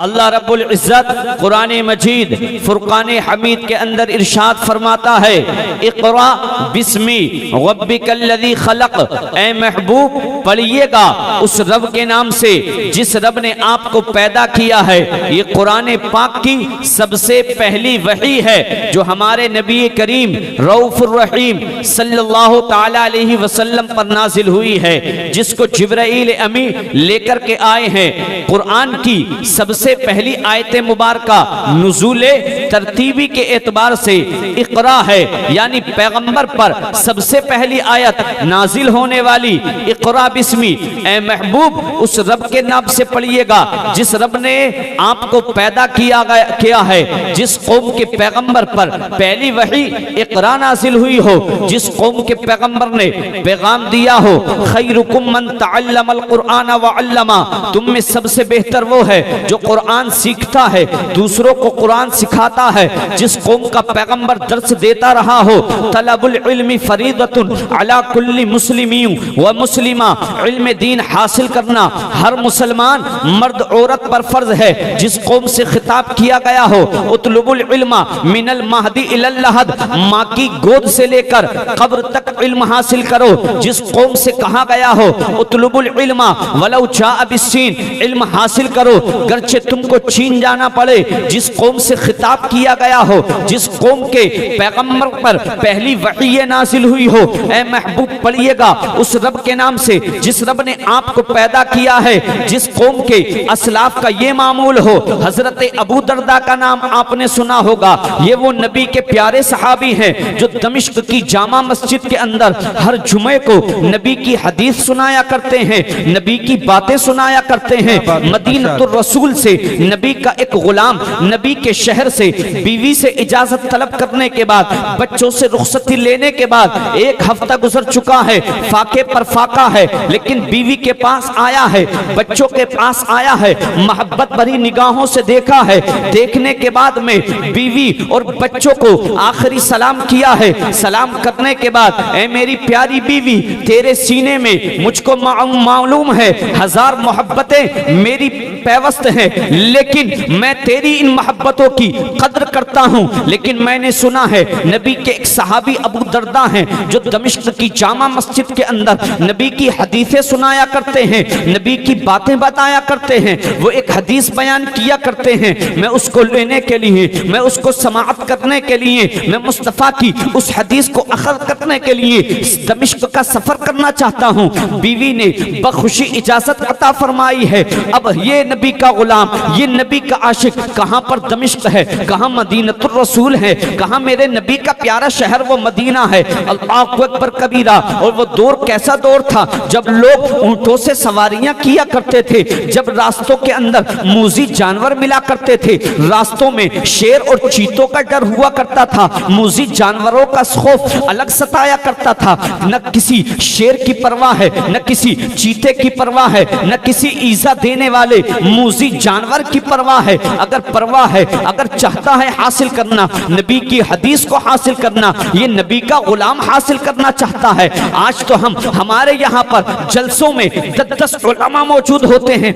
अल्लाह रब्बुल इज्जत कुरान मजीद फुरकान हमीद के अंदर इरशाद फरमाता है, इक़रा बिस्मी रब्बिकल्लज़ी खलक़। ए महबूब पढ़िएगा उस रब के नाम से जिस रब ने आपको पैदा किया है। ये कुरान पाक की सबसे पहली वही है जो हमारे नबी करीम रऊफ़ुर रहीम सल्लल्लाहु ताला अलैहि वसल्लम पर नाजिल हुई है, जिसको जिब्राईल अमी लेकर के आए हैं। कुरान की सबसे पहली आयत मुबारका नुज़ूले तरतीबी के एतबार से इक़रा है, यानी पैगंबर पर सबसे पहली आयत नाजिल होने वाली इक़रा बिस्मी। ए महबूब उस रब के नाम से पढ़िएगा जिस रब ने आपको पैदा किया है। जिस कौम के पैगंबर पर पहली वही इक़रा नाजिल हुई हो, जिस कौम के पैगंबर ने पैगाम दिया हो, खैरुकुम मन तअल्लमल कुरआन व अल्लमा। तुम में सबसे बेहतर वो है जो कुरान सीखता है, दूसरों को कुरान सिखाता है। जिस कौम का पैगंबर दर्स देता रहा हो, तलबुल इल्मी फरीदतुन अला कुल्ली मुस्लिमीन व मुस्लिमा। इल्म दीन हासिल करना हर मुसलमान मर्द औरत पर फर्ज है। जिस कौम से खिताब किया गया हो, उतलुबुल इल्मा मिनल महदी इलल लहद, माँ की गोद से लेकर कब्र तक इल्म हासिल करो। जिस कौम से कहा गया हो, उतलुबुल इल्मा वलौ जाअ बिस्सीन, इल्म हासिल करो गर्चे तुमको चीन जाना पड़े। जिस कौम से खिताब किया गया हो, जिस कौम के पैगंबर पर पहली वही नाजिल हुई हो, ए महबूब पढ़िएगा उस रब के नाम से जिस रब ने आपको पैदा किया है। जिस कौम के असलाफ का ये मामूल हो, हजरत अबू दरदा का नाम आपने सुना होगा। ये वो नबी के प्यारे सहाबी हैं जो दमिश्क की जामा मस्जिद के अंदर हर जुमे को नबी की हदीस सुनाया करते हैं, नबी की बातें सुनाया करते हैं। मदीनतुर रसूल से नबी का एक गुलाम नबी के शहर से बीवी से इजाजत तलब करने के बाद, बच्चों से रुखसती लेने के बाद एक हफ्ता गुजर चुका है, फाके पर फाका है, लेकिन बीवी के पास आया है, बच्चों के पास आया है, मोहब्बत भरी निगाहों से देखा है। देखने के बाद में बीवी और बच्चों को आखिरी सलाम किया है। सलाम करने के बाद, ए मेरी प्यारी बीवी, तेरे सीने में मुझको मालूम है हजार मोहब्बतें मेरी पैवस्त है, लेकिन मैं तेरी इन मोहब्बतों की कद्र करता हूँ। लेकिन मैंने सुना है नबी के एक सहाबी अबू दरदा हैं जो दमिश्क की जामा मस्जिद के अंदर नबी की हदीसें सुनाया करते हैं, नबी की बातें बताया करते हैं। वो एक हदीस बयान किया करते हैं। मैं उसको लेने के लिए, मैं उसको समाअत करने के लिए, मैं मुस्तफ़ा की उस हदीस को अखज़ करने के लिए दमिश्क का सफर करना चाहता हूँ। बीवी ने बखुशी इजाजत अता फरमाई है। अब ये नबी का गुलाम, ये नबी का आशिक कहाँ पर दमिश्क है, कहाँ मदीनतुर रसूल है, कहाँ मेरे नबी का प्यारा शहर वो मदीना है। अल्लाहु अकबर कबीरा। और वो दौर कैसा दौर था जब लोग ऊंटों से सवारियां किया करते थे, जब रास्तों के अंदर मूजी जानवर मिला करते थे, रास्तों में शेर और चीतों का डर हुआ करता था, मूजी जानवरों का खौफ अलग सताया करता था। न किसी शेर की परवाह है, न किसी चीते की परवाह है, न किसी ईजा देने वाले मूजी जानवर की परवाह है। अगर परवाह है, अगर चाहता है हासिल करना नबी की हदीस को हासिल करना, ये नबी का गुलाम हासिल करना चाहता है। आज तो हमारे यहाँ पर जलसों में 10 उलमा मौजूद होते हैं,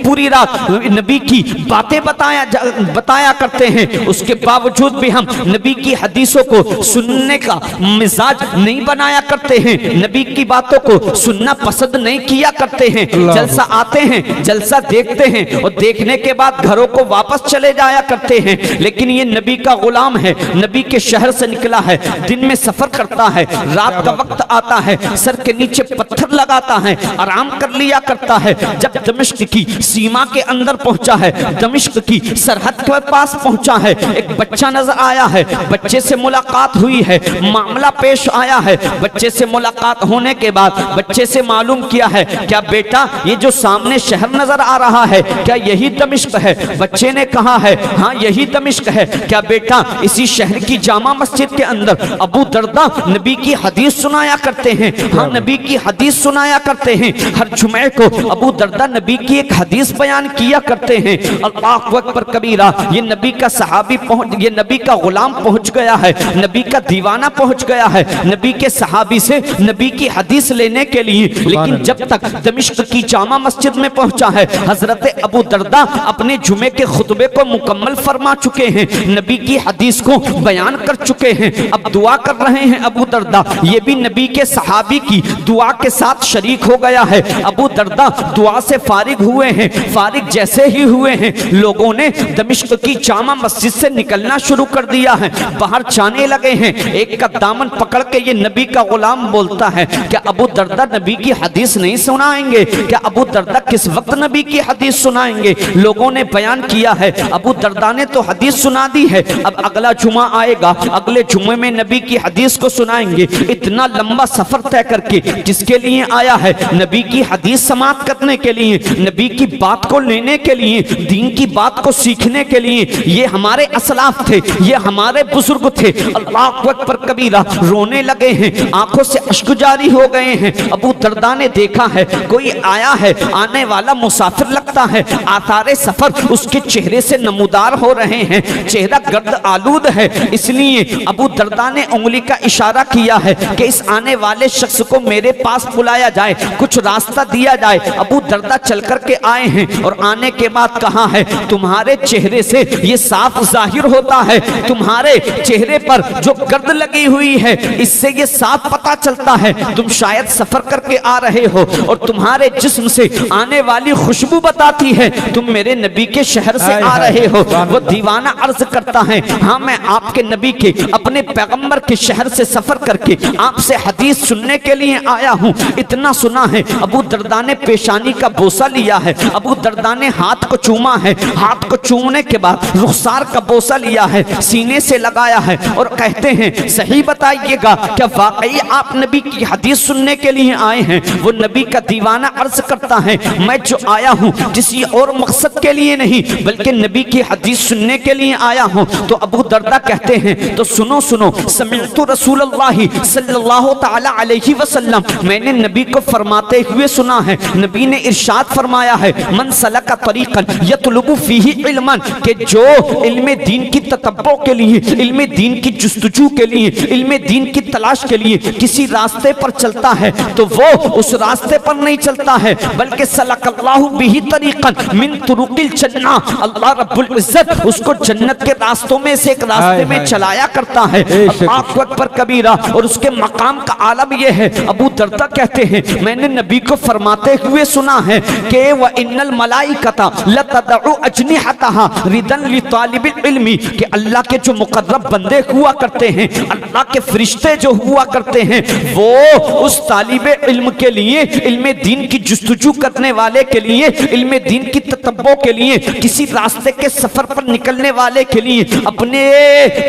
पूरी रात नबी की बातें बताया करते हैं। उसके बावजूद भी हम नबी की हदीसों को सुनने का मिजाज नहीं बनाया करते हैं, नबी की बातों को सुनना पसंद नहीं किया करते हैं। जलसा आते हैं, जलसा देखते हैं और देखने के बाद घरों को वापस चले जाया करते हैं। लेकिन ये नबी का गुलाम है, नबी के शहर से निकला है, दिन में सफर करता है, रात का वक्त आता है, सर के नीचे पत्थर लगाता है, आराम कर लिया करता है। जब दमिश्क की सीमा के अंदर पहुंचा है, दमिश्क की सरहद के पास पहुंचा है, एक बच्चा नजर आया है, बच्चे से मुलाकात हुई है, मामला पेश आया है। बच्चे से मुलाकात होने के बाद बच्चे से मालूम किया है, क्या बेटा ये जो सामने शहर नजर आ रहा है क्या यही दमिश्क है? बच्चे ने कहा है हाँ यही दमिश्क है। क्या बेटा इसी शहर की जामा मस्जिद के अंदर अबू दरदा नबी की हदीस सुनाया करते हैं? हाँ नबी की हदीस सुनाया करते हैं। हर जुमे को अबू दरदा नबी की एक हदीस बयान किया करते हैं। अल्लाहु अकबर कबीरा। ये नबी का सहाबी ये नबी का गुलाम पहुंच गया है, नबी का दीवाना पहुंच गया है नबी के सहाबी से नबी की हदीस लेने के लिए। लेकिन जब तक दमिश्क की जामा मस्जिद में पहुंचा है, हजरत हजरत अबू दरदा अपने जुमे के खुतबे को मुकम्मल फरमा चुके हैं, नबी की हदीस को बयान कर चुके हैं। अब दुआ कर रहे हैं अबू दरदा, ये भी नबी के सहाबी की दुआ के साथ शरीक हो गया है। अबू दरदा दुआ से फारिग हुए हैं, फारिग जैसे ही हुए हैं लोगों ने दमिश्क की जामा मस्जिद से निकलना शुरू कर दिया है, बाहर जाने लगे हैं। एक का दामन पकड़ के ये नबी का गुलाम बोलता है, क्या अबू दरदा नबी की हदीस नहीं सुनाएंगे? क्या अबू दरदा किस वक्त नबी की हदीस सुनाएंगे? लोगों ने बयान किया है अबू दरदा ने तो हदीस सुना दी है, अब अगला जुमा आएगा, अगले जुमे में नबी की हदीस को सुनाएंगे। इतना लंबा सफर तय करके किसके लिए आया है? नबी की हदीस समाप्त करने के लिए, नबी की बात को लेने के लिए, दीन की बात को सीखने के लिए। ये हमारे असलाफ थे, ये हमारे बुजुर्ग थे। अल्लाह अकबर कबीरा, रोने लगे हैं, आंखों से अश्क जारी हो गए हैं। अबू दरदा ने देखा है कोई आया है, आने वाला मुसाफिर लगता है, आसारे सफर उसके चेहरे से नमूदार हो रहे हैं, चेहरा गर्द आलूद है। इसलिए अबू दरदा ने उंगली का इशारा किया है कि इस आने वाले शख्स को मेरे पास बुलाया जाए, कुछ रास्ता दिया जाए। अबू दरदा चल कर के आए हैं और आने के बाद कहा है, तुम्हारे चेहरे से ये साफ जाहिर होता है, तुम्हारे चेहरे पर जो गर्द लगी हुई है इससे ये साफ पता चलता है तुम शायद सफर करके आ रहे हो, और तुम्हारे जिस्म से आने वाली खुशबू बताती है तुम मेरे नबी के शहर से आ रहे हो। वो दीवाना अर्ज करता है, हाँ मैं आपके नबी के, अपने पैगंबर के शहर से सफर करके आपसे हदीस सुनने के लिए आया हूँ। इतना सुना है। अबू दरदा ने पेशानी का बोसा लिया है, अबू दरदा ने हाथ को चूमा है, हाथ को चूमने के बाद रुखसार का बोसा लिया है, सीने से लगाया है और कहते हैं सही बताइएगा क्या वाकई आप नबी की हदीस सुनने के लिए आए हैं? वो नबी का दीवाना अर्ज करता है, मैं जो आया हूँ किसी और मकसद के लिए नहीं बल्कि नबी की हदीस सुनने के लिए आया हूँ। तो अबू दरदा कहते हैं तो सुनो सुनो, समिअतु रसूलुल्लाह सल्लल्लाहु तआला अलैहि वसल्लम, मैंने नबी को फरमाते हुए सुना है। नबी ने इरशाद फरमाया है, मन सलका तरीक़न यतलुबु फीही इल्मन, के जो इल्म दीन की ततब्बो के लिए, इल्म दीन की जुस्तजू के लिए, इल्म दीन की तलाश के लिए किसी रास्ते पर चलता है तो वो उस रास्ते पर नहीं चलता है बल्कि सलकल्लाहु बिही तरीक़न मिन तुरुक़िल जन्नह, अल्लाह रब्बुल इज्जत उसको जन्नत के रास्तों में से एक रास्ते में चलाया करता है। अल्लाहु अकबर कबीरा। और उसके मकाम का आलम यह है, अबू दरदा कहते हैं मैंने नबी को फरमाते हुए सुना है कि व इन्नल मलाइकता लतदउ अजनिहतहा रिदन लितालिबिल इल्मी, कि अल्लाह के जो मुकर्रब बंदे हुआ करते हैं, अल्लाह के फरिश्ते जो हुआ करते हैं, वो उस तालिबे इल्म के लिए, इल्म दीन की जुस्तजू करने वाले के लिए, इल्म दीन की ततब्बो के लिए, किसी रास्ते के सफर पर निकलने वाले के लिए अपने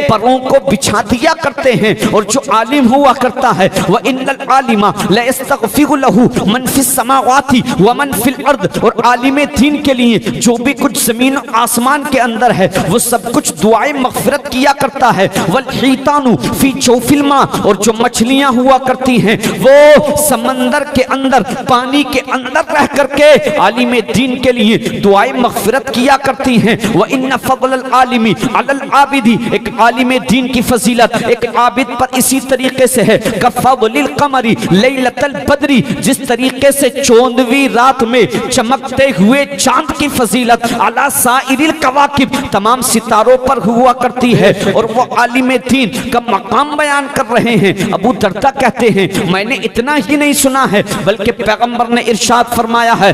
परों को बिछा दिया करते हैं। और जो आलिम हुआ करता है, वह इन्नल आलिमा ला यस्तगफिरु लहू मन फिस समावाति व मन फिल अर्द, और आलिम दीन के लिए जो भी कुछ जमीन और आसमान के अंदर है वो सब कुछ दुआएं मगफिरत किया करता है। वल हितानु फी जौफिल मा, और जो मछलियां हुआ करती हैं वो समंदर के अंदर, पानी के अंदर रह करके आलिम दीन के लिए दुआएं मगफिरत किया करती हैं। व इन्ना फज़ल आलिमी अलल आबिदी, एक आलिम दीन की फजीलत एक आबिद पर इसी तरीके से है। कफ़ज़लिल क़मरी लैलतल बदरी, जिस तरीके से चौदहवीं रात में चमकते हुए चांद की फजीलत अला साइरिल कवाकिब, तमाम सितारों पर हुआ करती है। और वो आलिम दीन का मकाम बयान कर रहे हैं। अबू दरदा कहते हैं मैंने इतना ही नहीं सुना है बल्कि पैगंबर ने इरशाद फरमाया है,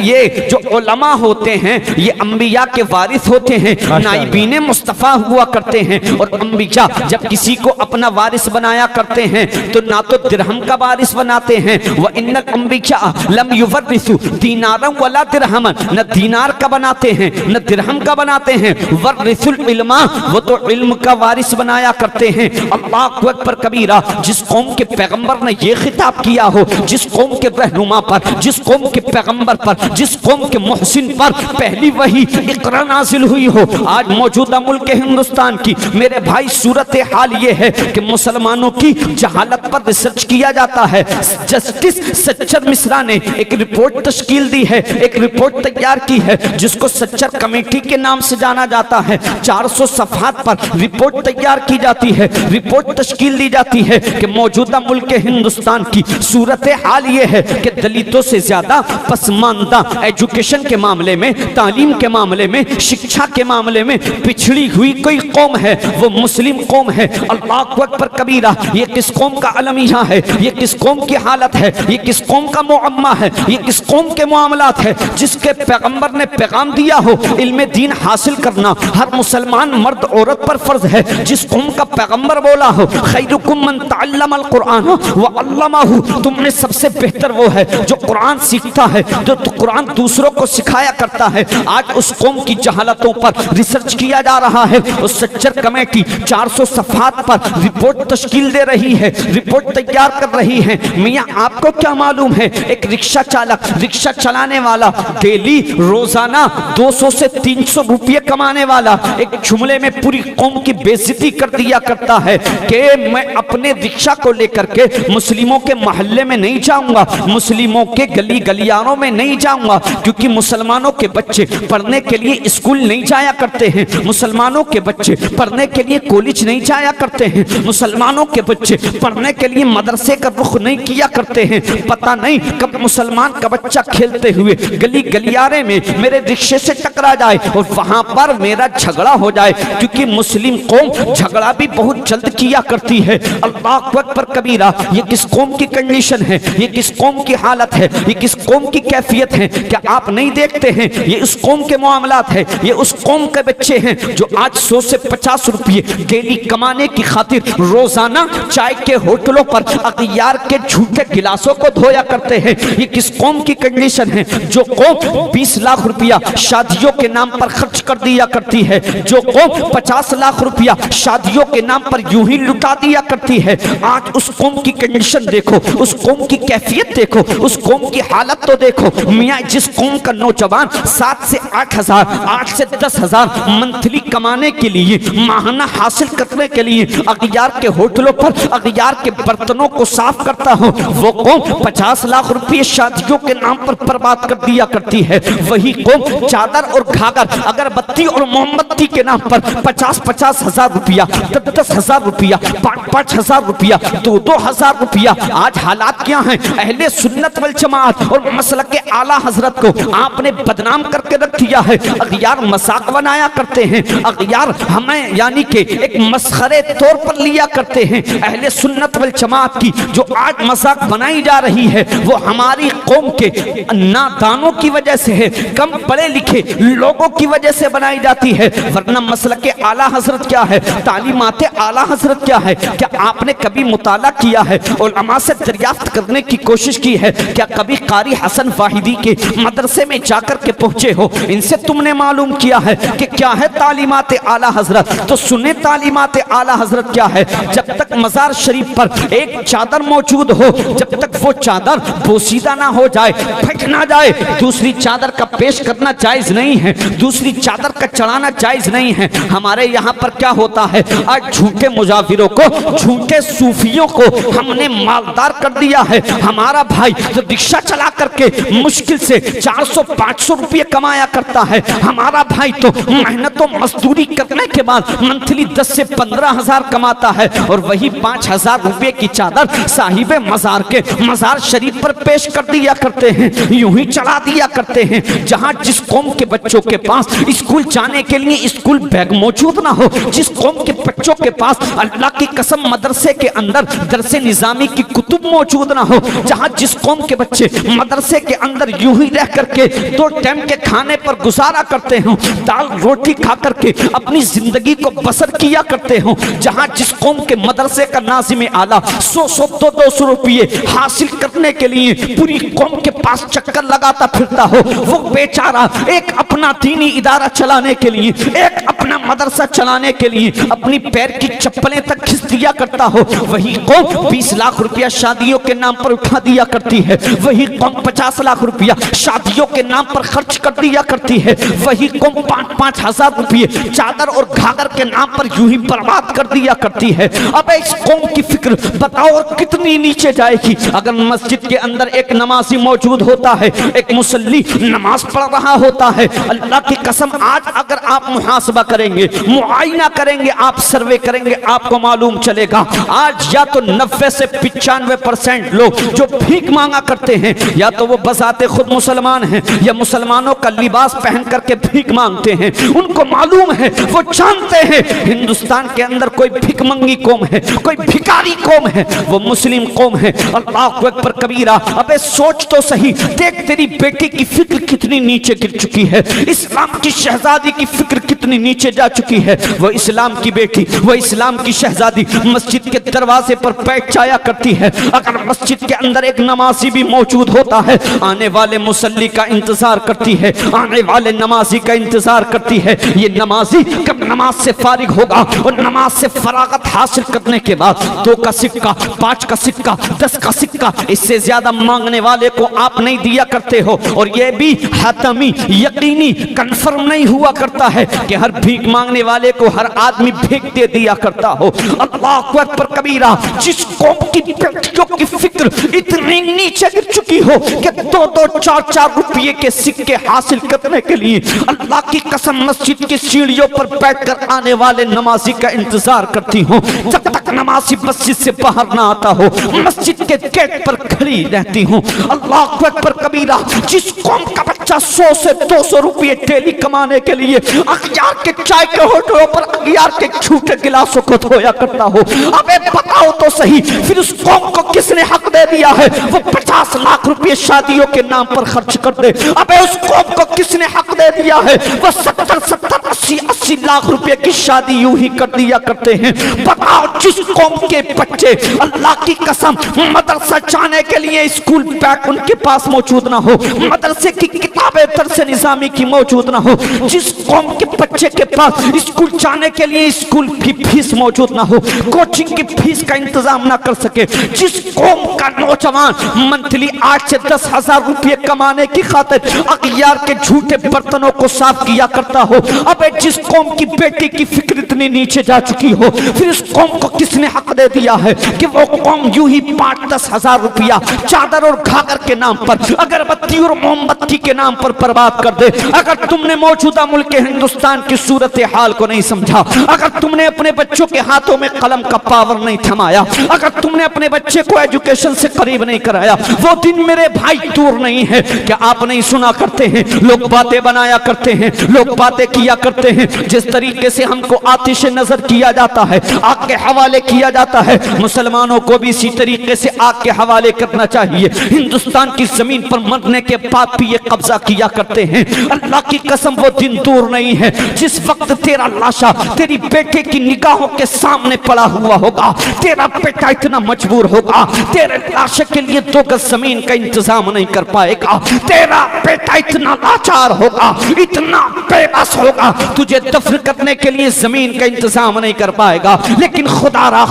ये जो उलमा होते हैं ये अंबिया के वारिस होते हैं, नाइबीन मुस्तफ़ा हुआ करते हैं। और अंबिया जब किसी को अपना वारिस बनाया करते हैं तो ना तो दिरहम का वारिस बनाते हैं, व इन्नल अंबिया लम युवर्रिसु दीनारन वला दिरहमन, न दीनार का बनाते हैं न दिरहम का बनाते हैं, वर्रिसुल इल्मा, वो तो इल्म का वारिस बनाया करते हैं। अल्लाहु अकबर कबीरा। जिस कौम के पैगंबर ने ये खिताब किया हो, जिस कौम के रहनुमा पर, जिस कौम के पैगंबर पर, जिस कौम के मोहसिन पर पहली वही इक़रा नाजिल हुई हो, आज मौजूदा मुल्क हिंदुस्तान की मेरे भाई सूरत हाल ये है कि मुसलमानों की जहालत पर रिसर्च किया जाता है। जस्टिस सच्चर मिश्रा ने एक रिपोर्ट तश्कील दी है, एक रिपोर्ट तैयार की है जिसको सच्चर कमेटी के नाम से जाना जाता है। 400 सफ़हात पर रिपोर्ट तैयार की जाती है। रिपोर्ट रिपोर्ट तश्कील दी जाती है कि मौजूदा मुल्क हिंदुस्तान की सूरत हाल ये है कि दलितों से ज्यादा पसमानदा एजुकेशन के मामले में, तालीम के मामले में, शिक्षा के मामले में पिछड़ी हुई कोई कौम है वो मुस्लिम कौम है। अल्लाह अकबर कबीरा। ये किस कौम का अलमिया है, ये किस कौम की हालत है, ये किस कौम का मुअम्मा है, ये किस कौम के मामलात है जिसके पैगंबर ने पैगाम दिया हो इल्म दीन हासिल करना हर मुसलमान मर्द औरत पर फर्ज है। जिस कौम का पैगंबर बोला हो खैरुकुम मन तअल्लमल कुरान व अल्लमहु, तुमने सबसे बेहतर वो है जो कुरान सीखता है, जो कुरान दूसरों को सिखाया करता है। आज उस कौम की जहालतों पर रिसर्च किया जा रहा है। उस सच्चर कमेटी 400 सफ़हात पर रिपोर्ट तश्कील दे रही है, रिपोर्ट तैयार कर रही है। मियाँ आपको क्या मालूम है, एक रिक्शा चालक, रिक्शा चलाने वाला, डेली रोजाना 200 से 300 रुपये कमाने वाला एक जुमले में पूरी कौम की बेइज्जती कर दिया करता है कि मैं अपने रिक्शा को लेकर के मुस्लिमों के मोहल्ले में नहीं जाऊंगा, मुस्लिमों के गली गलियारों में नहीं जाऊंगा, क्योंकि मुसलमानों के बच्चे पढ़ने के लिए स्कूल नहीं जाया करते हैं, मुसलमानों के बच्चे पढ़ने के लिए कॉलेज नहीं जाया करते हैं, मुसलमानों के बच्चे पढ़ने के लिए मदरसे का रुख नहीं किया करते हैं। पता नहीं कब मुसलमान का बच्चा खेलते हुए गली गलियारे में मेरे रिक्शे से टकरा जाए और वहां पर मेरा झगड़ा हो जाए, क्योंकि मुस्लिम कौम झगड़ा भी बहुत जल्द किया करती है। अल्लाह अकबर कबीरा। ये किस कौम की कंडीशन है, ये किस कौम की हालत है, ये किस कौम की कैफियत है, क्या आप नहीं देखते हैं? ये उस कौम के मामलात है, ये उस कौम के बच्चे हैं जो आज 100 से 50 रुपये डेली कमाने की खातिर रोजाना चाय के होटलों पर अखियार के झूठे गिलासों को धोया करते हैं। ये किस कौम की कंडीशन है जो कौम 20 लाख रुपया शादियों के नाम पर खर्च कर दिया करती है, जो कौम 50 लाख रुपया शादियों के नाम पर यूं ही लुटा दिया करती है। आज उस कौम की कंडीशन देखो, उस कौम की कैफियत देखो, उस कौम की हालत तो देखो। मियाँ जिस कौम का नौजवान 7 से 8 हजार, 8 से 10 हजार मंथली कमाने के लिए, माहाना हासिल करने के लिए अखियार के होटलों पर अखियार के बर्तनों को साफ करता हो, वो कौम 50 लाख रुपये शादियों के नाम पर बर्बाद कर दिया करती है। वही कौम चादर और घाघर, अगरबत्ती और मोमबत्ती के नाम पर 50-50 हजार रुपया, 10-10 हजार रुपया, 5-5 हजार रुपया, 2-2 हजार रुपया। आज हालात क्या हैं? अहले सुन्नत वल जमात और मसलक के आला हजरत को आपने बदनाम करके रख दिया है। अखियार मजाक बनाया करते हैं, अखियार हमें यानी कि एक मसखरे तौर पर लिया करते हैं। अहले सुन्नत वल जमात की जो आज मजाक बनाई जा रही है वो हमारी कौम के नादानों की वजह से है, कम पढ़े लिखे लोगों की वजह से बनाई जाती है। वरना मसलक के आला हजरत क्या है, तालीमात आला हजरत क्या है? क्या आपने कभी मुताला किया है, उलमा से दरियाफ्त करने की कोशिश की है? क्या कभी कारी हसन वाहिदी के मदरसे में जाकर के पहुंचे हो? इनसे तुमने मालूम किया है कि क्या है तालीमात आला हजरत? तो सुने तालीमात आला हजरत क्या है। जब तक मजार शरीफ पर एक चादर मौजूद हो, जब तक वो चादर बोसीदा ना हो जाए, फट ना जाए, दूसरी चादर का पेश करना जायज नहीं है, दूसरी चादर का चढ़ाना जायज नहीं है। हमारे यहाँ पर क्या होता है, आज झूठे मुजाफिरों को, झूठे सूफियों को हमने मालदार कर दिया है। हमारा भाई जो रिक्शा चला करके मुश्किल से 400-500 रुपये कमाया करता है, हमारा भाई तो मेहनत और मजदूरी करने के बाद मंथली 10 से 15 हजार कमाता है, और वही 5,000 रुपये की चादर साहिबे मजार के मजार शरीफ पर पेश कर दिया करते हैं, यूं ही चढ़ा दिया करते हैं। जहां जिस कौम के बच्चों के पास स्कूल जाने के लिए स्कूल बैग मौजूद ना हो, जिस कौम के बच्चों के पास अल्लाह की कसम मदरसे के अंदर दरसे निजामी की कुतुब मौजूद ना हो, जहां जिस कौम के बच्चे मदरसे के अंदर यूं ही रह करके 2 टाइम के खाने पर गुजारा करते हो, दाल रोटी खा करके अपनी जिंदगी को बसर किया करते हो, जहां जिस कौम के मदरसे का नाज़िम आला 100-200 रुपये हासिल करने के लिए पूरी कौम के पास चक्कर लगाता फिरता हो, वो बेचारा एक अपना दीनी इदारा चलाने के लिए, एक अपना मदरसा चलाने के लिए अपनी पैर की चप्पलें तक खींच दिया करता हो, वही कौम 20 लाख रुपया शादियों के नाम पर उठा दिया करती है, वही कौम 50 लाख रुपया शादियों के नाम पर खर्च कर दिया करती है, वही कौम 5-5 हजार रुपये चादर और घाघर के नाम पर यूं ही बर्बाद कर दिया करती है। अब इस कौम की फिक्र बताओ और कितनी नीचे जाएगी। अगर मस्जिद के अंदर एक नमाजी मौजूद होता है, एक मुसल्ली नमाज पढ़ रहा होता है, अल्लाह की कसम आज अगर आप मुहासबा करेंगे, मुआयना करेंगे, आप सर्वे करेंगे, आप आपको मालूम चलेगा आज या तो 90 से 95% लोग जो भीख मांगा करते हैं या तो वो बजाते खुद मुसलमान हैं या मुसलमानों का लिबास पहन करके भीख मांगते हैं। उनको मालूम है, वो जानते हैं हिंदुस्तान के अंदर कोई भिखमंगी कौम है, कोई भिखारी कौम है, वो मुस्लिम कौम है। अल्लाह अकबर कबीरा। अबे सोच तो सही, देख तेरी बेटी की फिक्र कितनी नीचे गिर चुकी है, इस्लाम की शहजादी की फिक्र कितनी नीचे जा चुकी है। वो इस्लाम की बेटी, वो इस्लाम की शहजादी मस्जिद के दरवाजे पर बैठ जाया करती है। अगर मस्जिद के अंदर एक नमाजी भी मौजूद होता है, आने वाले मुसल्ली का इंतजार करती है, आने वाले नमाजी का इंतजार करती है। ये नमाजी कब नमाज से फारिग होगा और नमाज से फरागत हासिल करने के बाद 2 का सिक्का, 5 का सिक्का, 10 का सिक्का, इससे ज्यादा मांगने वाले को आप नहीं दिया करते हो। और ये भी हतमी यकीनी कंफर्म नहीं हुआ करता है कि हर भीख मांगने वाले को हर आदमी भीख दे दिया करता हो। अल्लाह अकबर कबीरा। जिस कौम की बेटियों की फिक्र इतनी नीचे गिर चुकी हो कि 2-2, 4-4 रुपये के सिक्के हासिल करने के लिए अल्लाह की कसम मस्जिद की सीढ़ियों पर बैठकर आने वाले नमाजी का इंतजार करती हूँ। जब तक नमाजी मस्जिद से बाहर ना आता हो, मस्जिद के गेट पर खड़ी रहती हूँ। अल्लाह अकबर कबीरा। जिस कौम का बच्चा 100 से 200 रुपये डेली कमाने के लिए अखियार के चाय के होटलों पर अखियार के झूठे गिलासों को धोया करता हो, अबे बताओ तो सही, फिर उस कौम को किसने हक दे दिया है वो 50 लाख रुपये शादियों के नाम पर खर्च कर दे? अबे उस कौम को किसने हक दे दिया है वो 70-70, 80 लाख रुपए की शादी यूं ही कर दिया करते हैं? बताओ जिस कौम के बच्चे अल्लाह की कसम मदरसा जाने के लिए स्कूल बैग उनके पास मौजूद ना हो, मदरसे की किताबें दरस निजामी की मौजूद ना हो, जिस कौम के बच्चे के पास स्कूल जाने के लिए स्कूल की फीस मौजूद ना हो, कोचिंग की फीस का इंतजाम ना कर सके, जिस कौम का नौजवान मंथली 8 से 10 हजार रुपये कमाने की खातिर अखियार के झूठे बर्तनों को साफ किया करता हो, अबे जिस कौम की बेटी की फिक्र इतनी नीचे जा चुकी हो, फिर उस कौम को किसने हक दे दिया है कि वो कौम यूं ही 5-10 हजार रुपया चादर और घाघर के नाम पर, अगरबत्ती और मोमबत्ती के नाम पर बर्बाद कर दे? अगर तुमने मौजूदा मुल्क हिंदुस्तान की सूरत हाल को नहीं समझा, अगर तुमने अपने बच्चों के हाथों में कलम का पावर नहीं थमाया, अगर तुमने अपने बच्चे को एजुकेशन से करीब नहीं कराया, वो दिन मेरे भाई दूर नहीं है। क्या आप नहीं सुना करते हैं लोग बातें बनाया करते हैं, लोग बातें किया करते हैं, जिस तरीके से हमको आतिश नजर किया जाता है, आग के हवाले किया जाता है, मुसलमानों को भी इसी तरीके से आग के हवाले करना चाहिए। हिंदुस्तान की जमीन पर मरने के बाद भी ये कब्जा किया करते हैं। अल्लाह की कसम वो दिन दूर नहीं है जिस वक्त तेरा लाशा तेरी बेटे की निगाहों के सामने पड़ा हुआ होगा, तेरा बेटा इतना मजबूर होगा, तेरे लाशे के लिए 2 गज जमीन का इंतजाम नहीं कर पाएगा, तेरा बेटा इतना लाचार होगा, इतना बेबस होगा, तुझे दफन करने के लिए जमीन का इंतजाम नहीं कर पाएगा। लेकिन खुदारा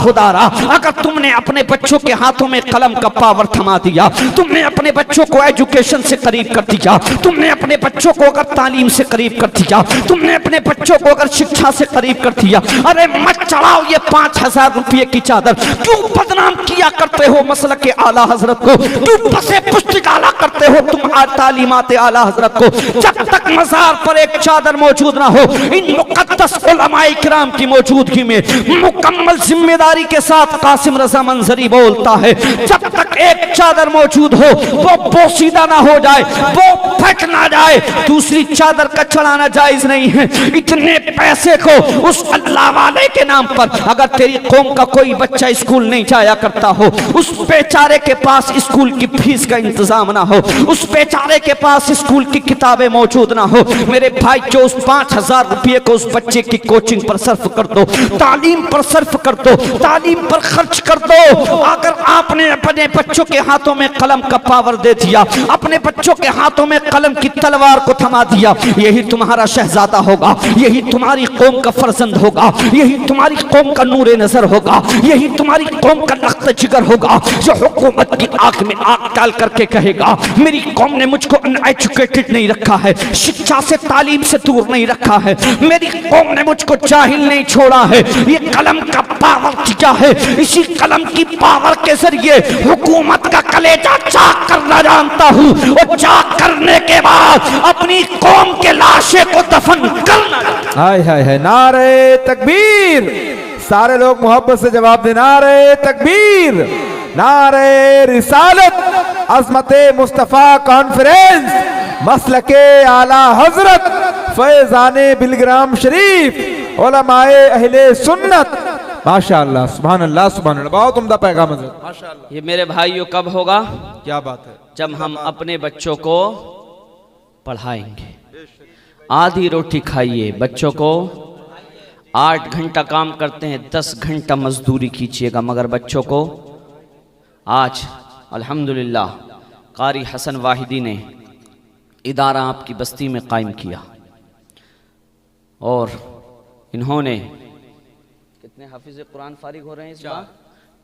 अगर तुमने अपने बच्चों के हाथों में कलम का पावर थमा दिया, तुमने अपने बच्चों को एजुकेशन से करीब कर दिया, तुमने अपने बच्चों को अगर तालीम से करीब कर दिया, तुमने अपने बच्चों को अगर शिक्षा से करीब कर दिया, अरे मत चढ़ाओ ये 5000 रुपये की चादर। क्यों बदनाम किया करते हो मसलक के आला हजरत को? क्यों बसे पुष्टि डाला करते हो तुम तालीमात आला हजरत को? जब तक मजार पर एक चादर मौजूद ना हो, इन मुकद्दस उलमाए किराम की मौजूदगी में मुकम्मल जिम्मेदारी के साथ कासिम रजा मंजरी बोलता है, जब तक एक चादर मौजूद हो वो पोसीदा ना हो जाए, वो फट ना जाए, दूसरी चादर का चढ़ाना जायज नहीं है। इतने पैसे को उस अल्लाह वाले के नाम पर अगर तेरी कौम का कोई बच्चा स्कूल नहीं जाया करता हो, उस बेचारे के पास स्कूल की फीस का इंतजाम ना हो, उस बेचारे के पास स्कूल की किताबें मौजूद ना हो, मेरे भाई जो उस 5000 रुपये को उस बच्चे की कोचिंग पर सर्फ कर दो, तालीम पर सर्फ कर दो, तालीम पर खर्च कर दो। अगर आपने अपने बच्चों के हाथों में कलम का पावर दे दिया, अपने बच्चों के हाथों में कलम की तलवार को थमा दिया, यही तुम्हारा शहजादा होगा, यही तुम्हारी कौम का फर्जंद होगा, यही तुम्हारी कौम का नूरे नजर होगा, यही तुम्हारी कौम का लख्त जिगर होगा, जो हुकूमत की आंख में आंख डाल करके कहेगा मेरी कौम ने मुझको अनएजुकेटेड नहीं रखा है, शिक्षा से तालीम से दूर नहीं रखा है, मेरी कौम ने मुझको जाहिल नहीं छोड़ा है, ये कलम का पावर क्या है, इसी कलम की पावर के जरिए हुकूमत का कलेजा चाक करना जानता हूँ, और चाक करने के बाद अपनी कौम के लाशे को दफन करना। हाय हाय हाय, नारे तकबीर, सारे लोग मोहब्बत से जवाब दें, नारे तकबीर, नारे रिसालत, अज़मते मुस्तफ़ा कॉन्फ्रेंस, मसलके आला हजरत, फैज़ाने बिलग्राम शरीफ, उलमाए अहले सुन्नत। माशाअल्लाह, सुभान अल्लाह, सुभान अल्लाह, बहुत उम्दा पैगाम हज़रत, माशाअल्लाह। ये मेरे भाइयों कब होगा? क्या बात है। जब हम अपने बच्चों को पढ़ाएंगे। आधी रोटी खाइए, बच्चों को 8 घंटा काम करते हैं, 10 घंटा मजदूरी कीजिएगा, मगर बच्चों को आज अल्हम्दुलिल्लाह कारी हसन वाहिदी ने इदारा आपकी बस्ती में कायम किया और इन्होंने कितने हाफिज़ कुरान फारिग हो रहे हैं इस बार?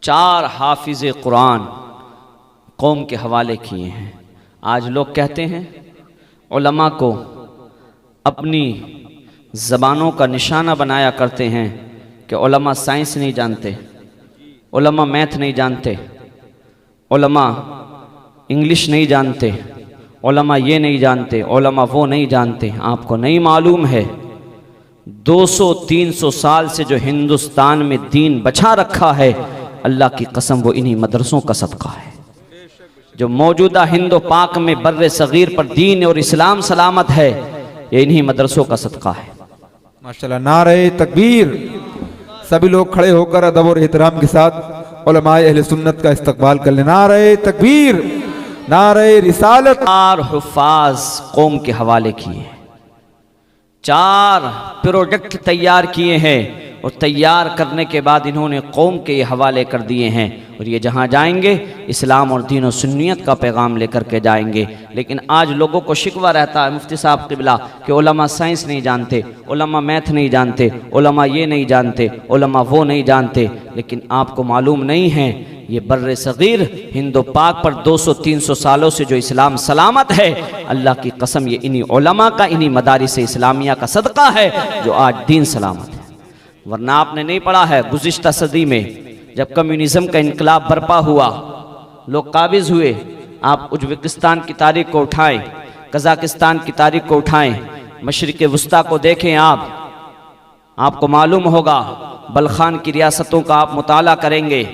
4 हाफिज़ कुरान कौम के हवाले किए हैं। आज लोग कहते हैं उलमा को अपनी ज़बानों का निशाना बनाया करते हैं कि उलमा साइंस नहीं जानते, उलमा मैथ नहीं जानते, उलमा इंग्लिश नहीं जानते, उलमा ये नहीं जानते, उलमा वो नहीं जानते। आपको नहीं मालूम है 200-300 साल से जो हिंदुस्तान में दीन बचा रखा है, अल्लाह की कसम वो इन्हीं मदरसों का सदका है। जो मौजूदा हिंदो पाक में बर्रे सगीर पर दीन और इस्लाम सलामत है, ये इन्हीं मदरसों का सदका है। माशाल्लाह, नारे तकबीर। सभी लोग खड़े होकर अदब और एहतराम के साथ उलमाए अहले सुन्नत का इस्तकबाल कर लें। नारे तकबीर, नारे रिसालत। 4 हुफ़ाज़ कौम के हवाले किए, 4 प्रोडक्ट तैयार किए हैं और तैयार करने के बाद इन्होंने कौम के हवाले कर दिए हैं और ये जहाँ जाएंगे इस्लाम और दीन और सुन्नियत का पैगाम लेकर के जाएंगे। लेकिन आज लोगों को शिकवा रहता है मुफ्ती साहब क़िबला कि उलमा साइंस नहीं जानते, उलमा मैथ नहीं जानते, उलमा ये नहीं जानते, उलमा वो नहीं जानते। लेकिन आपको मालूम नहीं है ये बर्रे सगीर हिंदो पाक पर 200-300 सालों से जो इस्लाम सलामत है, अल्लाह की कसम ये इन्हीं उलमा का, इन्हीं मदारिस इस्लामिया का सदका है जो आज दीन सलामत है। वरना आपने नहीं पढ़ा है गुज़िश्ता सदी में जब कम्युनिज़्म का इनकलाब बर्पा हुआ, लोग काबिज़ हुए, आप उज़्बेकिस्तान की तारीख को उठाएं, कज़ाकिस्तान की तारीख को उठाएं, मशरिक़ वुस्ता को देखें, आपको मालूम होगा बलखान की रियासतों का आप मुताला करेंगे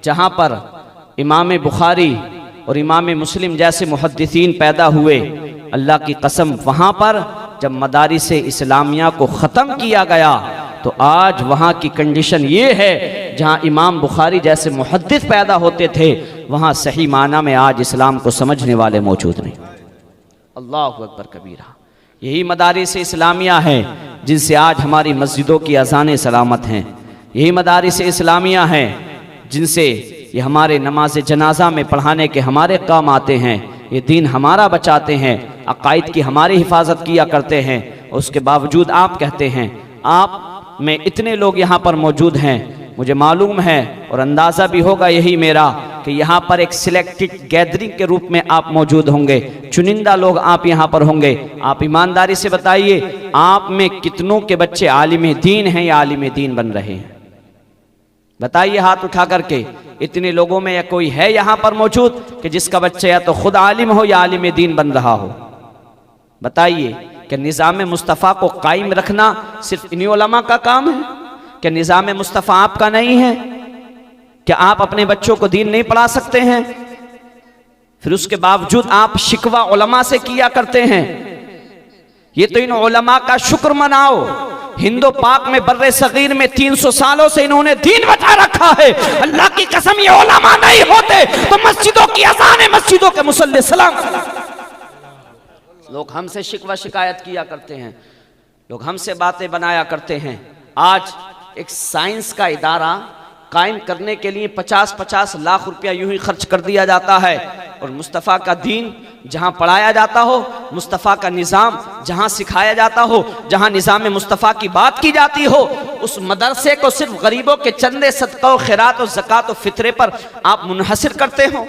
जहाँ पर इमाम बुखारी और इमाम मुस्लिम जैसे मुहद्दिसीन पैदा हुए। अल्लाह की कसम वहाँ पर जब मदारिस इस्लामिया को ख़त्म किया गया तो आज वहाँ की कंडीशन ये है, जहाँ इमाम बुखारी जैसे मुहद्दिस पैदा होते थे वहाँ सही माना में आज इस्लाम को समझने वाले मौजूद नहीं। अल्लाहु अकबर कबीरा। यही मदारिस इस्लामिया हैं जिनसे आज हमारी मस्जिदों की अज़ानें सलामत हैं। यही मदारिस इस्लामिया हैं जिनसे ये हमारे नमाज जनाजा में पढ़ाने के हमारे काम आते हैं। ये दीन हमारा बचाते हैं, अकायद की हमारी हिफाजत किया करते हैं। उसके बावजूद आप कहते हैं आप में इतने लोग यहाँ पर मौजूद हैं, मुझे मालूम है और अंदाज़ा भी होगा यही मेरा कि यहाँ पर एक सिलेक्टेड गैदरिंग के रूप में आप मौजूद होंगे, चुनिंदा लोग आप यहाँ पर होंगे। आप ईमानदारी से बताइए आप में कितनों के बच्चे आलिम दीन हैं या आलिम दीन बन रहे हैं? बताइए हाथ उठा करके। इतने लोगों में या कोई है यहाँ पर मौजूद कि जिसका बच्चा या तो खुद आलिम हो या आलिम दीन बन रहा हो? बताइए कि निज़ाम मुस्तफ़ा को कायम रखना सिर्फ इन्हीं उलमा का काम है? क्या निज़ाम मुस्तफ़ा आपका नहीं है? क्या आप अपने बच्चों को दीन नहीं पढ़ा सकते हैं? फिर उसके बावजूद आप शिकवा उलमा से किया करते हैं। ये तो इन उलमा का शुक्र मनाओ। हिंदो पाक में बर्रे सगीर में 300 सालों से इन्होंने दीन बचा रखा है। अल्लाह की कसम ये उलमा नहीं होते तो मस्जिदों की अज़ानें, मस्जिदों के मुसल्ले सलाम। लोग हमसे शिकवा शिकायत किया करते हैं, लोग हमसे बातें बनाया करते हैं। आज एक साइंस का इदारा कायम करने के लिए 50-50 लाख रुपया यूं ही खर्च कर दिया जाता है और मुस्तफ़ा का दीन जहां पढ़ाया जाता हो, मुस्तफ़ा का निज़ाम जहां सिखाया जाता हो, जहां निज़ाम मुस्तफ़ा की बात की जाती हो, उस मदरसे को सिर्फ गरीबों के चंदे, सदका, खैरात और ज़कात और फितरे पर आप मुनहसिर करते हो।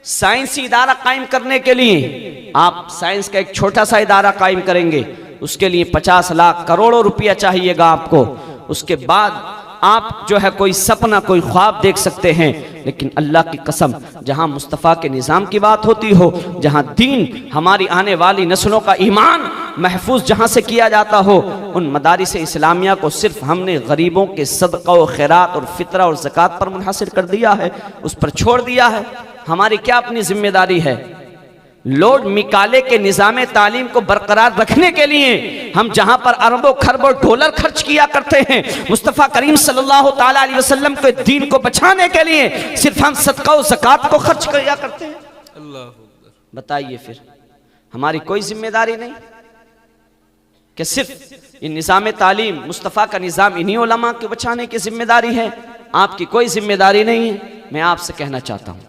साइंसी इदारा कायम करने के लिए आप साइंस का एक छोटा सा इदारा कायम करेंगे, उसके लिए 50 लाख करोड़ों रुपया चाहिएगा आपको। उसके बाद आप जो है कोई सपना, कोई ख्वाब देख सकते हैं। लेकिन अल्लाह की कसम जहां मुस्तफ़ा के निज़ाम की बात होती हो, जहां दीन, हमारी आने वाली नस्लों का ईमान महफूज जहाँ से किया जाता हो, उन मदारिस इस्लामिया को सिर्फ हमने गरीबों के सदका और खैरात और फितरा और ज़कात पर मुनहसर कर दिया है, उस पर छोड़ दिया है। हमारी क्या अपनी जिम्मेदारी है? लॉर्ड मिकाले के निज़ाम तालीम को बरकरार रखने के लिए हम जहां पर अरबों खरबों डॉलर खर्च किया करते हैं, मुस्तफ़ा करीम सल्लल्लाहु ताला अलैहि वसल्लम के दीन को बचाने के लिए सिर्फ हम सदका और ज़कात को खर्च किया करते हैं। बताइए फिर हमारी कोई जिम्मेदारी नहीं कि सिर्फ ये निज़ाम तालीम मुस्तफ़ा का निज़ाम इन्हीं उलमा के बचाने की जिम्मेदारी है? आपकी कोई जिम्मेदारी नहीं है। मैं आपसे कहना चाहता हूँ,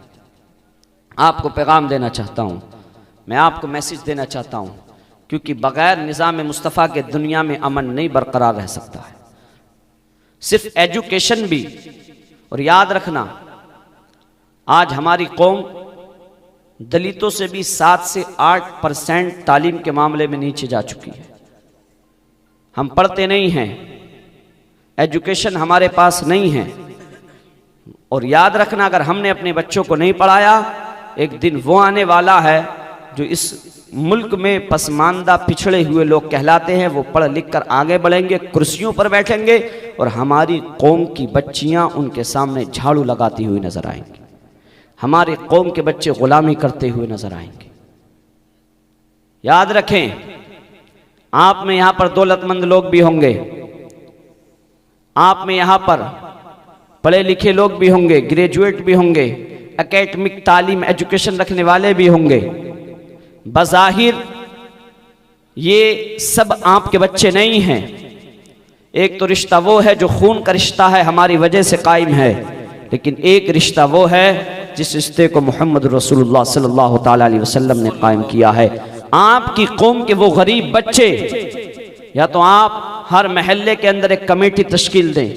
आपको पैगाम देना चाहता हूँ, मैं आपको मैसेज देना चाहता हूँ, क्योंकि बगैर निज़ाम मुस्तफ़ा के दुनिया में अमन नहीं बरकरार रह सकता है। सिर्फ एजुकेशन भी, और याद रखना आज हमारी कौम दलितों से भी 7 से 8% तालीम के मामले में नीचे जा चुकी है। हम पढ़ते नहीं हैं, एजुकेशन हमारे पास नहीं है। और याद रखना, अगर हमने अपने बच्चों को नहीं पढ़ाया, एक दिन वो आने वाला है जो इस मुल्क में पसमानदा पिछड़े हुए लोग कहलाते हैं। वो पढ़ लिख कर आगे बढ़ेंगे, कुर्सियों पर बैठेंगे, और हमारी कौम की बच्चियां उनके सामने झाड़ू लगाती हुई नजर आएंगी। हमारे कौम के बच्चे गुलामी करते हुए नजर आएंगे। याद रखें, आप में यहां पर दौलतमंद लोग भी होंगे, आप में यहां पर पढ़े लिखे लोग भी होंगे, ग्रेजुएट भी होंगे, एकेडमिक तालीम एजुकेशन रखने वाले भी होंगे। बज़ाहिर ये सब आपके बच्चे नहीं हैं। एक तो रिश्ता वो है जो खून का रिश्ता है, हमारी वजह से कायम है, लेकिन एक रिश्ता वो है जिस रिश्ते को मोहम्मद रसूलुल्लाह सल्लल्लाहु ताला अलैहि वसल्लम ने कायम किया है। आपकी कौम के वो गरीब बच्चे, या तो आप हर महल्ले के अंदर एक कमेटी तश्कील दें,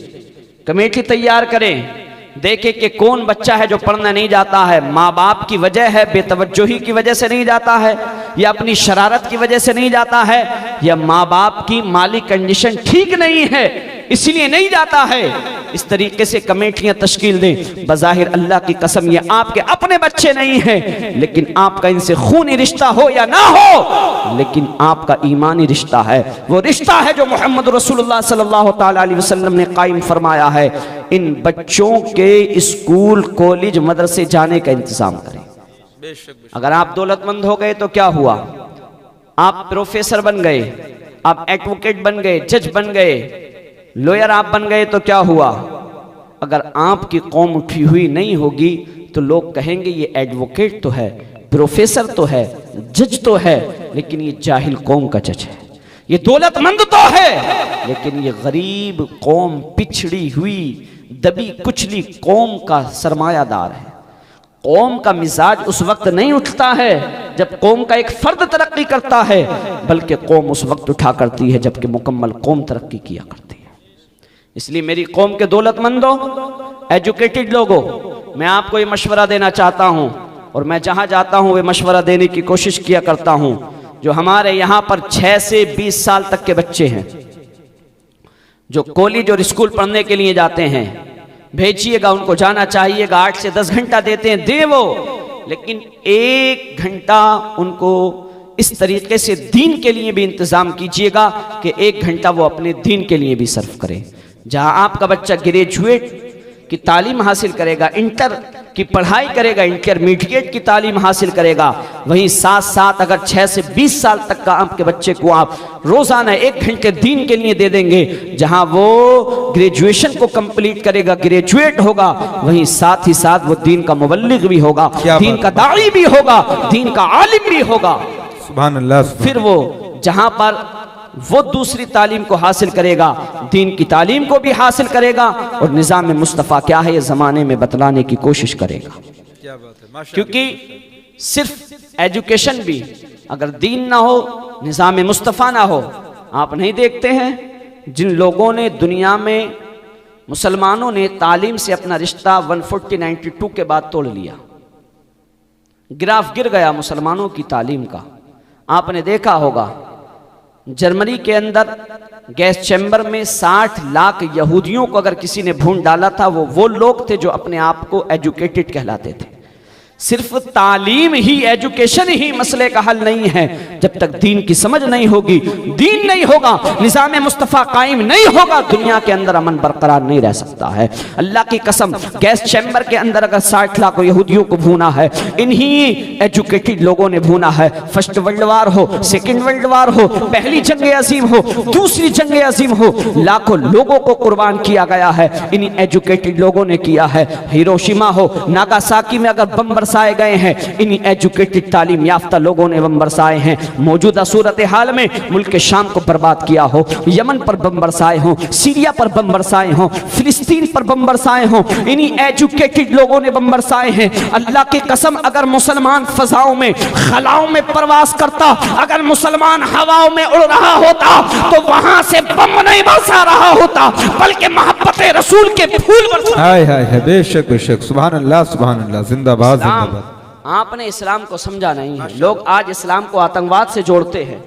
कमेटी तैयार करें, देखें कि कौन बच्चा है जो पढ़ना नहीं जाता है, माँ बाप की वजह है, बेतवज्जोही की वजह से नहीं जाता है, या अपनी शरारत की वजह से नहीं जाता है, या माँ बाप की माली कंडीशन ठीक नहीं है इसलिए नहीं जाता है। इस तरीके से कमेटियां तश्कील दें। बज़ाहिर अल्लाह की कसम ये आपके अपने बच्चे नहीं हैं, लेकिन आपका इनसे खूनी रिश्ता हो या ना हो, लेकिन आपका ईमानी रिश्ता है। वो रिश्ता है जो मोहम्मद रसूलुल्लाह सल्लल्लाहु ताला अलैहि वसल्लम ने कायम फरमाया है। इन बच्चों के स्कूल कॉलेज मदरसे जाने का इंतजाम करें। अगर आप दौलतमंद हो गए तो क्या हुआ? आप प्रोफेसर बन गए, आप एडवोकेट बन गए, जज बन गए, लॉयर आप बन गए तो क्या हुआ? अगर आपकी कौम उठी हुई नहीं होगी तो लोग कहेंगे ये एडवोकेट तो है, प्रोफेसर तो है, जज तो है, लेकिन ये जाहिल कौम का जज है। ये दौलतमंद तो है, लेकिन ये गरीब कौम, पिछड़ी हुई दबी कुचली कौम का सरमायादार है। कौम का मिजाज उस वक्त नहीं उठता है जब कौम का एक फर्द तरक्की करता है, बल्कि कौम उस वक्त उठा करती है जबकि मुकम्मल कौम तरक्की किया करती है। इसलिए मेरी कौम के दौलतमंदों, एजुकेटेड लोगों, मैं आपको ये मशवरा देना चाहता हूँ, और मैं जहाँ जाता हूँ वे मशवरा देने की कोशिश किया करता हूँ। जो हमारे यहाँ पर 6 से 20 साल तक के बच्चे हैं जो कॉलेज और स्कूल पढ़ने के लिए जाते हैं, भेजिएगा, उनको जाना चाहिएगा। 8 से 10 घंटा देते हैं, दे वो, लेकिन 1 घंटा उनको इस तरीके से दीन के लिए भी इंतजाम कीजिएगा कि 1 घंटा वो अपने दीन के लिए भी सर्व करें। जहां आपका बच्चा ग्रेजुएट की तालीम हासिल करेगा, इंटर की पढ़ाई करेगा, इंटरमीडिएट की तालीम हासिल करेगा, वहीं साथ साथ अगर 6 से 20 साल तक का आपके बच्चे को आप रोजाना 1 घंटे दीन के लिए दे देंगे, जहां वो ग्रेजुएशन को कंप्लीट करेगा, ग्रेजुएट होगा, वहीं साथ ही साथ वो दीन का मुबल्लिग भी होगा, दीन का दाई भी होगा, दीन का आलिम भी होगा। सुभान अल्लाह। फिर वो जहां पर वो दूसरी तालीम को हासिल करेगा, दीन की तालीम को भी हासिल करेगा, और निज़ाम मुस्तफ़ा क्या है ये ज़माने में बतलाने की कोशिश करेगा। क्या बात है, माशाअल्लाह। क्योंकि सिर्फ एजुकेशन भी अगर दीन ना हो, निज़ाम मुस्तफ़ा ना हो, आप नहीं देखते हैं जिन लोगों ने दुनिया में, मुसलमानों ने तालीम से अपना रिश्ता 1492 के बाद तोड़ लिया, ग्राफ गिर गया मुसलमानों की तालीम का। आपने देखा होगा जर्मनी के अंदर गैस चैम्बर में 60 लाख यहूदियों को अगर किसी ने भून डाला था, वो लोग थे जो अपने आप को एजुकेटेड कहलाते थे। सिर्फ तालीम ही, एजुकेशन ही मसले का हल नहीं है। जब तक दीन की समझ नहीं होगी, दीन नहीं होगा, निज़ाम मुस्तफ़ा कायम नहीं होगा, दुनिया के अंदर अमन बरकरार नहीं रह सकता है। अल्लाह की कसम, गैस चैम्बर के अंदर अगर 60 लाख यहूदियों को भूना है, इन्हीं एजुकेटेड लोगों ने भूना है। फर्स्ट वर्ल्ड वार हो, सेकेंड वर्ल्ड वार हो, पहली जंग अजीम हो, दूसरी जंग अजीम हो, लाखों लोगों को कुर्बान किया गया है, इन्हीं एजुकेटेड लोगों ने किया है। हिरोशिमा हो, नागासाकी में अगर बम बरसाए गए हैं, इन्हीं एजुकेटेड तालीम याफ्ता लोगों ने बम बरसाए हैं। मौजूदा सूरत हाल में मुल्क शाम को बर्बाद किया हो, यमन पर बम बरसाए हो, सीरिया पर बम बरसाए हो, फिलिस्तीन पर बम बरसाए हो, इन्हीं एजुकेटेड लोगों ने बम बरसाए हैं। अल्लाह की कसम, अगर मुसलमान फजाओं में, खलाओं में प्रवास करता, अगर मुसलमान हवाओं में उड़ रहा होता, तो वहां से बम नहीं बरसा रहा होता, बल्कि मोहब्बत रसूल के फूल बरसा। हाय हाय हाय, बेशक बेशक, सुभान अल्लाह जिंदाबाद जिंदाबाद। आपने इस्लाम को समझा नहीं है। लोग आज इस्लाम को आतंकवाद से जोड़ते हैं,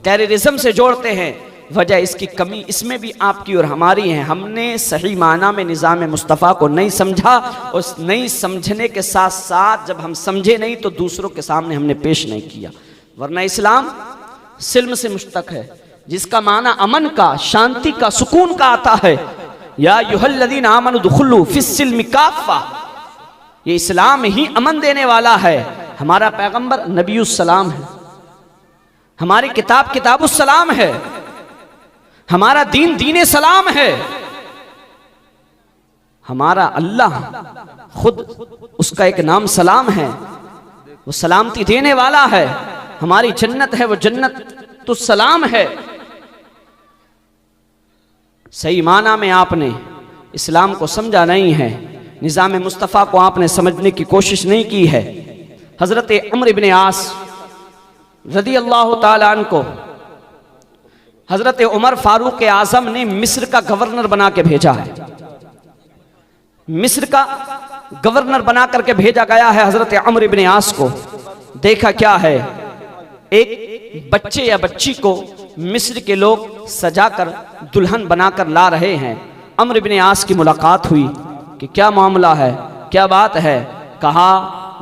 टेररिज्म से जोड़ते हैं। वजह इसकी कमी इसमें भी आपकी और हमारी है। हमने सही माना में निज़ाम मुस्तफ़ा को नहीं समझा, और नहीं समझने के साथ साथ जब हम समझे नहीं तो दूसरों के सामने हमने पेश नहीं किया। वरना इस्लाम सिल्म से मुश्तक है, जिसका माना अमन का, शांति का, सुकून का आता है। या अय्युहल्लज़ीना आमनू दुखुलू फिस्सिल्मि काफ़ा, ये इस्लाम ही अमन देने वाला है। हमारा पैगंबर नबीउस्सलाम है, हमारी किताब किताबुस्सलाम है, हमारा दीन दीन सलाम है, हमारा अल्लाह खुद उसका एक नाम सलाम है, वो सलामती देने वाला है। हमारी जन्नत है, वो जन्नत तो सलाम है। सही माना में आपने इस्लाम को समझा नहीं है, निज़ाम मुस्तफ़ा को आपने समझने की कोशिश नहीं की है। हज़रत अम्र इब्न आस रज़ी अल्लाह ताला अन्हु को हज़रत उमर फारूक आज़म ने मिस्र का गवर्नर बना के भेजा है। मिस्र का गवर्नर बना करके भेजा गया है हज़रत अम्र इब्न आस को। देखा क्या है, एक बच्चे या बच्ची को मिस्र के लोग सजाकर दुल्हन बनाकर ला रहे हैं। अम्र इब्न आस की मुलाकात हुई कि क्या मामला है, क्या बात है। कहा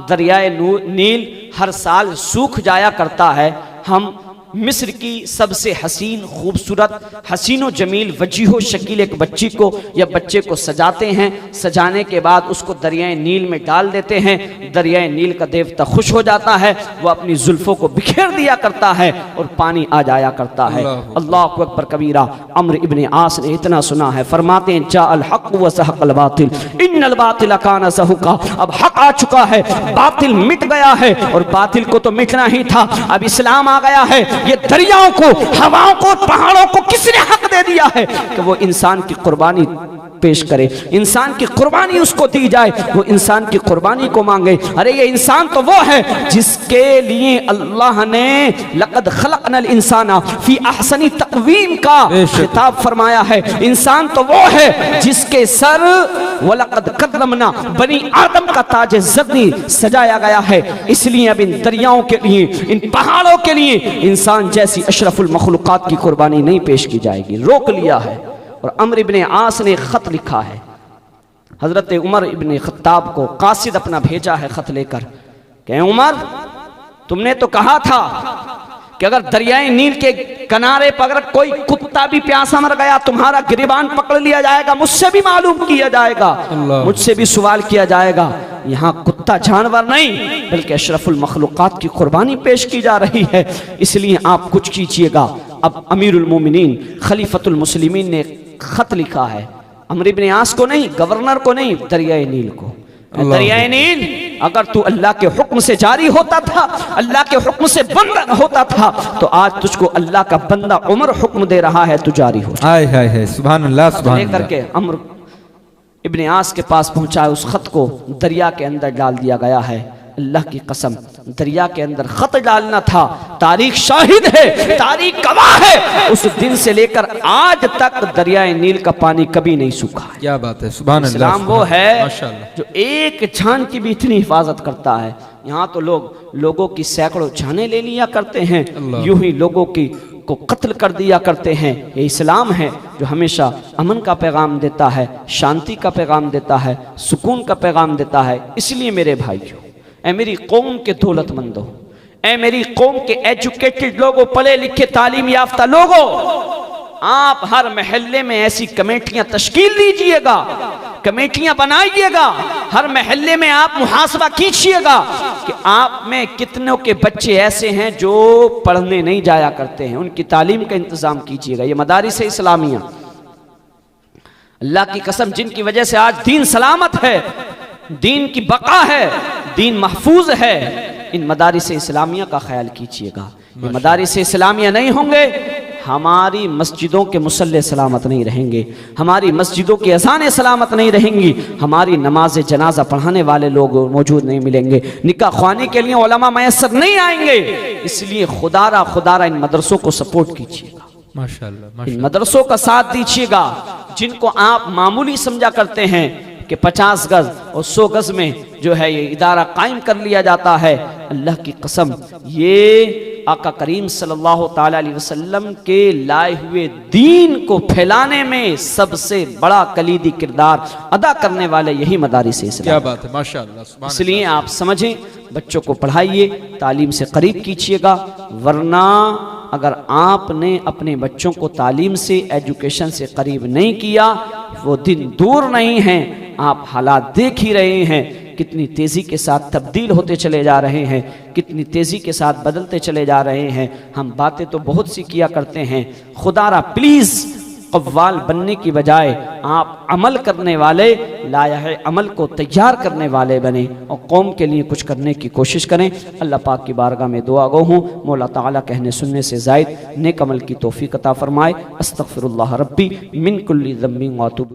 दरियाए नील हर साल सूख जाया करता है, हम मिस्र की सबसे हसीन खूबसूरत हसीनो जमील वजीहो शकील एक बच्ची को या बच्चे को सजाते हैं। सजाने के बाद उसको दरियाए नील में डाल देते हैं। दरियाए नील का देवता खुश हो जाता है, वो अपनी जुल्फों को बिखेर दिया करता है और पानी आ जाया करता है। अल्लाहु अकबर कबीरा। अम्र इब्न आस ने इतना सुना है, फरमाते हैं जाअल हक़ व ज़हक़ल बातिल इन्नल बातिल काना ज़हूक़ा। अब हक आ चुका है, बातिल मिट गया है, और बातिल को तो मिटना ही था। अब इस्लाम आ गया है। ये दरियाओं को, हवाओं को, पहाड़ों को किसने हक दे दिया है कि वो इंसान की कुर्बानी पेश करे, इंसान की कुर्बानी उसको दी जाए, वो इंसान की कुर्बानी को मांगे। अरे ये इंसान तो वो है जिसके लिए अल्लाह ने लक़द खलक़नल इंसाना फी अहसनी तक़वीम का खिताब फरमाया है। इंसान तो वो है जिसके सर वलक़द करमना बनी आदम का ताज ज़दनी सजाया गया है। इसलिए अब इन दरियाओं के लिए, इन पहाड़ों के लिए इंसान जैसी अशरफुल मखलूक़ात की कुर्बानी नहीं पेश की जाएगी। रोक लिया है। और अम्र इब्न आस ने खत लिखा है हजरत उमर इब्न खत्ताब को, कासिद अपना भेजा है खत लेकर कि उमर तुमने तो कहा था कि अगर दरियाए नील के किनारे पर अगर कोई कुत्ता भी प्यासा मर गया तुम्हारा गिरबान पकड़ लिया जाएगा, मुझसे भी मालूम किया जाएगा, मुझसे भी सवाल किया जाएगा। यहाँ कुत्ता जानवर नहीं बल्कि अशरफुल मखलूक़ात की कुर्बानी पेश की जा रही है, इसलिए आप कुछ कीजिएगा। अब अमीरुल मोमिनीन खलीफतुल मुस्लिमीन ने खत लिखा है, अम्र इब्न आस को नहीं, गवर्नर को नहीं, दरियाए नील को। दरियाए नील अगर तू अल्लाह के हुक्म से जारी होता था, अल्लाह के हुक्म से बंद होता था, तो आज तुझको अल्लाह का बंदा उमर हुक्म दे रहा है, तू जारी हो। हाय हाय हाय, सुभान अल्लाह सुभान अल्लाह। लेकर के अम्र इब्न आस के पास पहुंचा, उस खत को दरिया के अंदर डाल दिया गया है। अल्लाह की कसम, दरिया के अंदर खत डालना था, तारीख शाहिद है, तारीख गवाह है, उस दिन से लेकर आज तक दरियाए नील का पानी कभी नहीं सूखा। क्या बात है, सुभान अल्लाह। इस्लाम वो है जो एक जान की भी इतनी हिफाजत करता है। यहाँ तो लोगों की सैकड़ों जानें ले लिया करते हैं, यूं ही लोगों की को कत्ल कर दिया करते हैं। ये इस्लाम है जो हमेशा अमन का पैगाम देता है, शांति का पैगाम देता है, सुकून का पैगाम देता है। इसलिए मेरे भाइयों, ए मेरी कौम के दौलतमंदों, ए मेरी कौम के एजुकेटेड लोगों, पढ़े लिखे तालीम याफ्ता लोगों, आप हर महल्ले में ऐसी कमेटियां तश्कील दीजिएगा, कमेटियां बनाइएगा। हर महल्ले में आप मुहासबा कीजिएगा कि आप में कितनों के बच्चे ऐसे हैं जो पढ़ने नहीं जाया करते हैं, उनकी तालीम का इंतजाम कीजिएगा। ये मदारिस इस्लामिया, अल्लाह की कसम, जिनकी वजह से आज दीन सलामत है, दीन की बका है, दीन महफूज है, इन मदारिस इस्लामिया का ख्याल कीजिएगा। ये मदारिस इस्लामिया नहीं होंगे, हमारी मस्जिदों के मुसल्ले सलामत नहीं रहेंगे, हमारी मस्जिदों की अज़ानें सलामत नहीं रहेंगी, हमारी नमाज जनाजा पढ़ाने वाले लोग मौजूद नहीं मिलेंगे, निकाह ख्वानी के लिए उलमा मैसर नहीं आएंगे। इसलिए खुदारा इन मदरसों को सपोर्ट कीजिएगा, माशाअल्लाह, इन मदरसों का साथ दीजिएगा, जिनको आप मामूली समझा करते हैं कि 50 गज और 100 गज में जो है ये इदारा कायम कर लिया जाता है। अल्लाह की कसम, ये आका करीम सल्लल्लाहु ताला अलैहि वसल्लम के लाए हुए दीन को फैलाने में सबसे बड़ा कलीदी किरदार अदा करने वाले यही मदारिस इस्लाम। क्या बात है, माशाअल्लाह। इसलिए आप समझें, बच्चों को पढ़ाइए, तालीम से करीब कीजिएगा, वरना अगर आपने अपने बच्चों को तालीम से, एजुकेशन से करीब नहीं किया, वो दिन दूर नहीं हैं। आप हालात देख ही रहे हैं, कितनी तेज़ी के साथ तब्दील होते चले जा रहे हैं, कितनी तेज़ी के साथ बदलते चले जा रहे हैं। हम बातें तो बहुत सी किया करते हैं, खुदारा प्लीज़ कव्वाल बनने की बजाय आप अमल करने वाले, लाया अमल को तैयार करने वाले बने और कौम के लिए कुछ करने की कोशिश करें। अल्लाह पाक की बारगाह में दुआ गो हूँ, मौला ताला कहने सुनने से ज़ायद नेक अमल की तौफीक अता फरमाए। अस्तगफिरुल्लाह रब्बी मिन कुल्ली ज़म्बिन व अतूबु